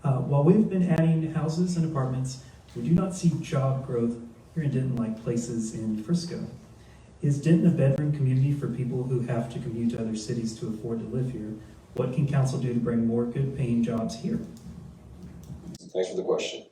While we've been adding houses and apartments, we do not see job growth here in Denton like places in Frisco. Is Denton a bedroom community for people who have to commute to other cities to afford to live here? What can council do to bring more good paying jobs here? Thanks for the question.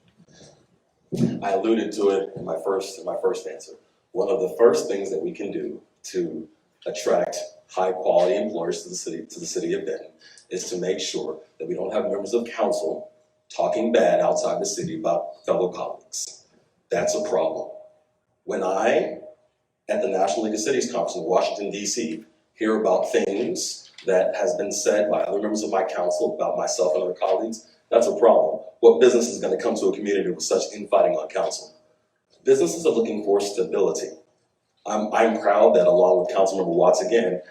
I alluded to it in my first answer. One of the first things that we can do to attract high quality employers to the city of Denton is to make sure that we don't have members of council talking bad outside the city about fellow colleagues. That's a problem. When I, at the National League of Cities Conference in Washington, D.C., hear about things that has been said by other members of my council about myself and other colleagues, that's a problem. What business is going to come to a community with such infighting on council? Businesses are looking for stability. I'm proud that along with Councilmember Watts again,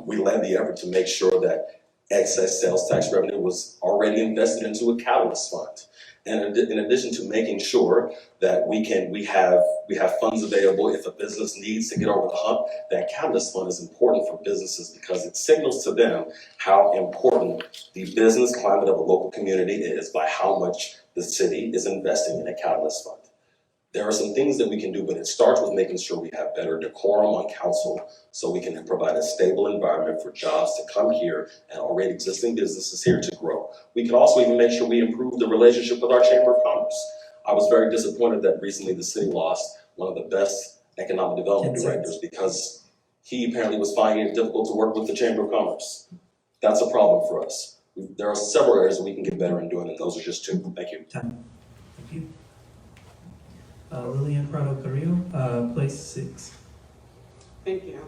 we led the effort to make sure that excess sales tax revenue was already invested into a catalyst fund. And in addition to making sure that we have funds available if a business needs to get over the hump, that catalyst fund is important for businesses because it signals to them how important the business climate of a local community is by how much the city is investing in a catalyst fund. There are some things that we can do, but it starts with making sure we have better decorum on council so we can provide a stable environment for jobs to come here and already existing businesses here to grow. We can also even make sure we improve the relationship with our Chamber of Commerce. I was very disappointed that recently the city lost one of the best economic development directors because he apparently was finding it difficult to work with the Chamber of Commerce. That's a problem for us. There are several areas that we can get better in doing, and those are just two. Thank you. Thank you. Lilyan, Prado, Carrillo, place 6. Thank you.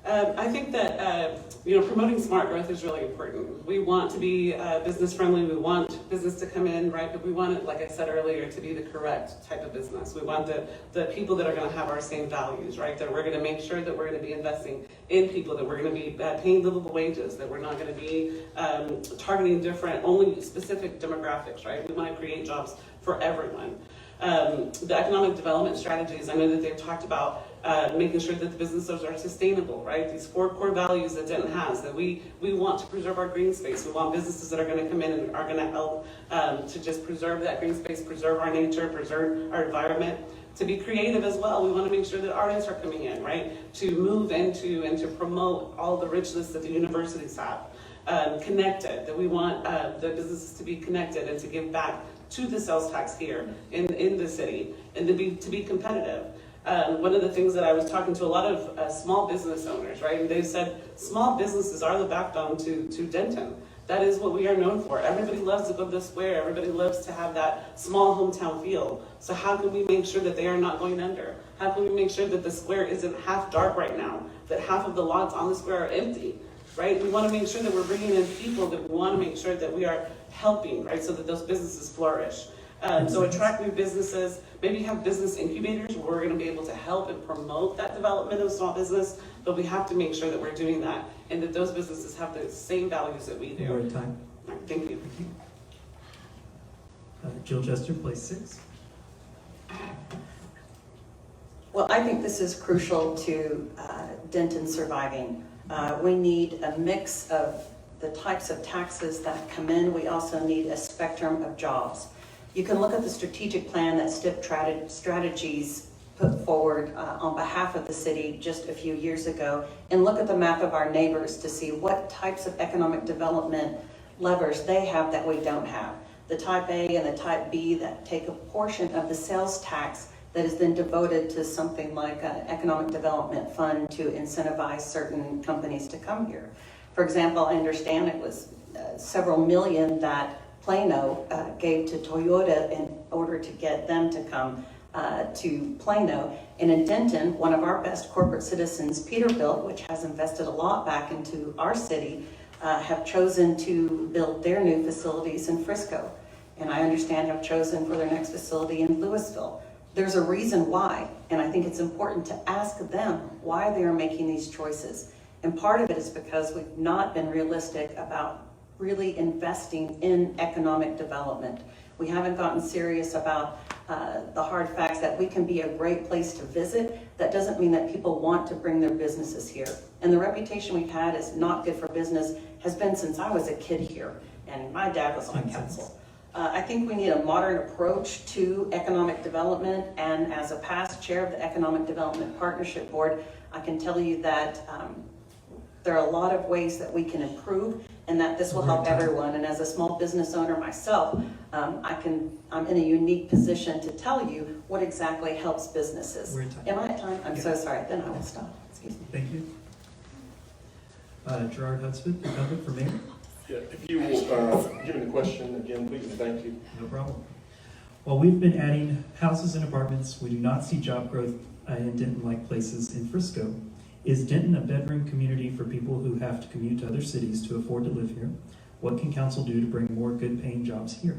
I think that promoting smart growth is really important. We want to be business friendly. We want business to come in, right? But we want it, like I said earlier, to be the correct type of business. We want the people that are going to have our same values, right? That we're going to make sure that we're going to be investing in people, that we're going to be paying livable wages, that we're not going to be targeting only specific demographics, right? We want to create jobs for everyone. The economic development strategies, I know that they've talked about making sure that the businesses are sustainable, right? These 4 core values that Denton has, that we want to preserve our green space. We want businesses that are going to come in and are going to help to just preserve that green space, preserve our nature, preserve our environment. To be creative as well, we want to make sure that artists are coming in, right? To move into and to promote all the richness that the universities have. Connected, that we want the businesses to be connected and to give back to the sales tax here in the city, and to be competitive. One of the things that I was talking to a lot of small business owners, right? And they said small businesses are the backbone to Denton. That is what we are known for. Everybody loves to go to the square. Everybody loves to have that small hometown feel. So how can we make sure that they are not going under? How can we make sure that the square isn't half dark right now? That half of the lots on the square are empty? Right? We want to make sure that we're bringing in people, that we want to make sure that we are helping, right? So that those businesses flourish. So attract new businesses, maybe have business incubators where we're going to be able to help and promote that development of small business, but we have to make sure that we're doing that and that those businesses have the same values that we do. Time. All right, thank you. Thank you. Jill Jester, place 6. Well, I think this is crucial to Denton surviving. We need a mix of the types of taxes that come in. We also need a spectrum of jobs. You can look at the strategic plan that STIP Strategies put forward on behalf of the city just a few years ago, and look at the map of our neighbors to see what types of economic development levers they have that we don't have. The type A and the type B that take a portion of the sales tax that is then devoted to something like an economic development fund to incentivize certain companies to come here. For example, I understand it was several million that Plano gave to Toyota in order to get them to come to Plano. And in Denton, one of our best corporate citizens, Peterbilt, which has invested a lot back into our city, have chosen to build their new facilities in Frisco. And I understand have chosen for their next facility in Louisville. There's a reason why, and I think it's important to ask them why they are making these choices. And part of it is because we've not been realistic about really investing in economic development. We haven't gotten serious about the hard facts that we can be a great place to visit. That doesn't mean that people want to bring their businesses here. And the reputation we've had as not good for business has been since I was a kid here. and my dad was on council. I think we need a modern approach to economic development, and as a past chair of the Economic Development Partnership Board, I can tell you that there are a lot of ways that we can improve and that this will help everyone. And as a small business owner myself, I'm in a unique position to tell you what exactly helps businesses. Am I at time? I'm so sorry, then I will stop. Excuse me. Thank you. Gerard Hudspeth, incumbent for mayor. Yeah, if you will, give me the question again, please, and thank you. No problem. While we've been adding houses and apartments, we do not see job growth in Denton-like places in Frisco. Is Denton a bedroom community for people who have to commute to other cities to afford to live here? What can council do to bring more good-paying jobs here?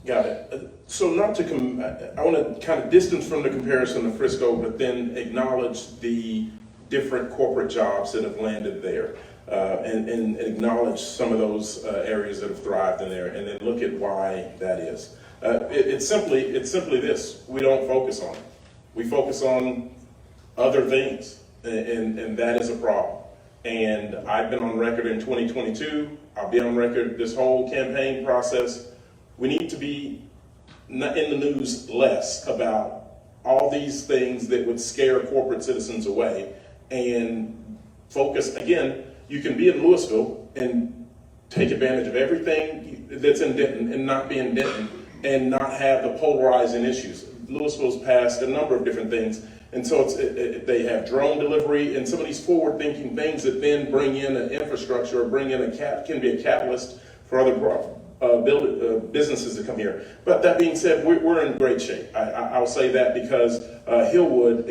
Got it. So not to I want to kind of distance from the comparison to Frisco, but then acknowledge the different corporate jobs that have landed there. And acknowledge some of those areas that have thrived in there, and then look at why that is. It's simply this: we don't focus on it. We focus on other things, and that is a problem. And I've been on record in 2022. I'll be on record this whole campaign process. We need to be in the news less about all these things that would scare corporate citizens away, and focus again. You can be in Louisville and take advantage of everything that's in Denton and not be in Denton and not have the polarizing issues. Louisville's passed a number of different things, and so they have drone delivery and some of these forward-thinking things that then bring in an infrastructure or bring in can be a catalyst for other businesses to come here. But that being said, we're in great shape. I'll say that because Hillwood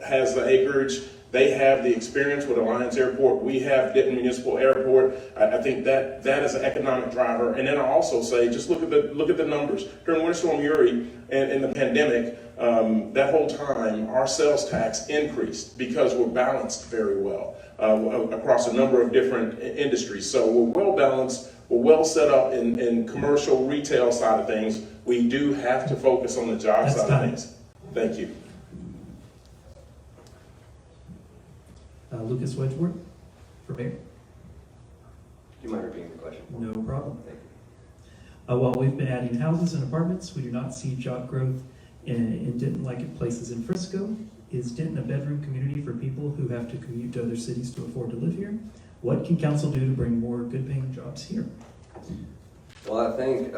has the acreage. They have the experience with Alliance Airport. We have Denton Municipal Airport. I think that is an economic driver. And then I also say, just look at the numbers. During Winter Storm Uri and in the pandemic, that whole time, our sales tax increased because we're balanced very well across a number of different industries. So we're well balanced. We're well set up in commercial retail side of things. We do have to focus on the job side of things. Thank you. Lucas Wedgeworth for mayor. Do you mind repeating the question? No problem. Thank you. While we've been adding houses and apartments, we do not see job growth in Denton-like places in Frisco. Is Denton a bedroom community for people who have to commute to other cities to afford to live here? What can council do to bring more good-paying jobs here? Well, I think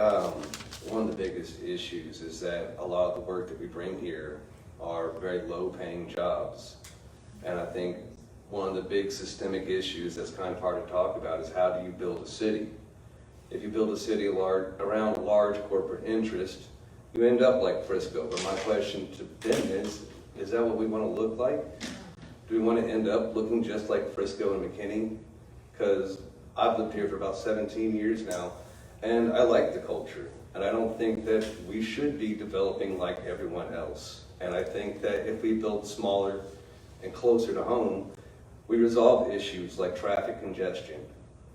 one of the biggest issues is that a lot of the work that we bring here are very low-paying jobs. And I think one of the big systemic issues that's kind of hard to talk about is how do you build a city? If you build a city around a large corporate interest, you end up like Frisco. But my question to Ben is that what we want to look like? Do we want to end up looking just like Frisco and McKinney? Because I've lived here for about 17 years now, and I like the culture. And I don't think that we should be developing like everyone else. And I think that if we build smaller and closer to home, we resolve issues like traffic congestion.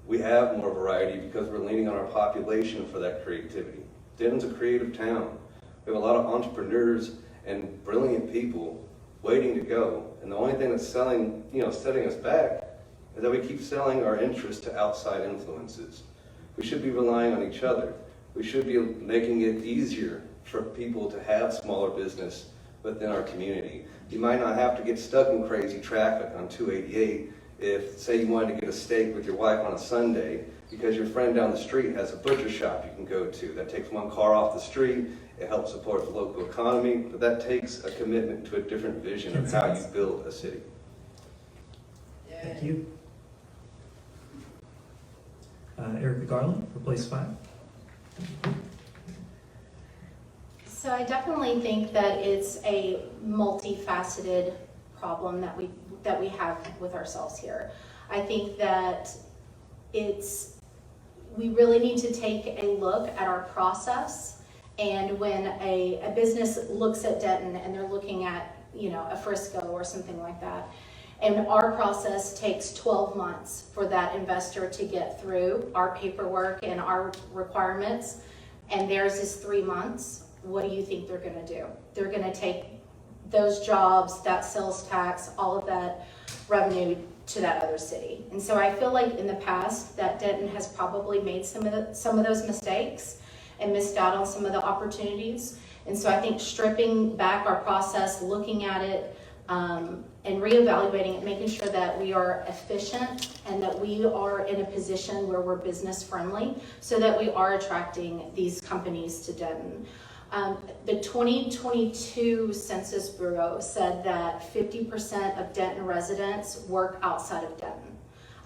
We have more variety because we're leaning on our population for that creativity. Denton's a creative town. We have a lot of entrepreneurs and brilliant people waiting to go. And the only thing that's setting us back is that we keep selling our interest to outside influences. We should be relying on each other. We should be making it easier for people to have smaller business within our community. You might not have to get stuck in crazy traffic on 288 if, say, you wanted to get a steak with your wife on a Sunday because your friend down the street has a butcher shop you can go to. That takes one car off the street. It helps support the local economy, but that takes a commitment to a different vision of how you build a city. Thank you. Erica Garland for place 5. So I definitely think that it's a multifaceted problem that we have with ourselves here. I think that we really need to take a look at our process, and when a business looks at Denton and they're looking at a Frisco or something like that, and our process takes 12 months for that investor to get through our paperwork and our requirements, and theirs is 3 months. What do you think they're going to do? They're going to take those jobs, that sales tax, all of that revenue to that other city. And so I feel like in the past that Denton has probably made some of those mistakes and missed out on some of the opportunities. And so I think stripping back our process, looking at it, and reevaluating it, making sure that we are efficient and that we are in a position where we're business friendly so that we are attracting these companies to Denton. The 2022 Census Bureau said that 50% of Denton residents work outside of Denton.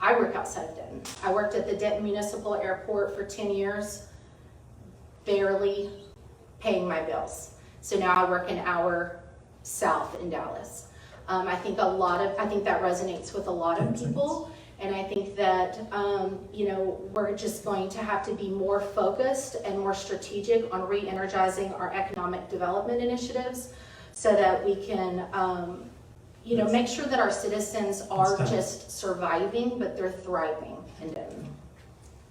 I work outside of Denton. I worked at the Denton Municipal Airport for 10 years, barely paying my bills. So now I work an hour south in Dallas. I think that resonates with a lot of people. And I think that, we're just going to have to be more focused and more strategic on re-energizing our economic development initiatives so that we can, make sure that our citizens are just surviving, but they're thriving in Denton.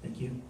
Thank you.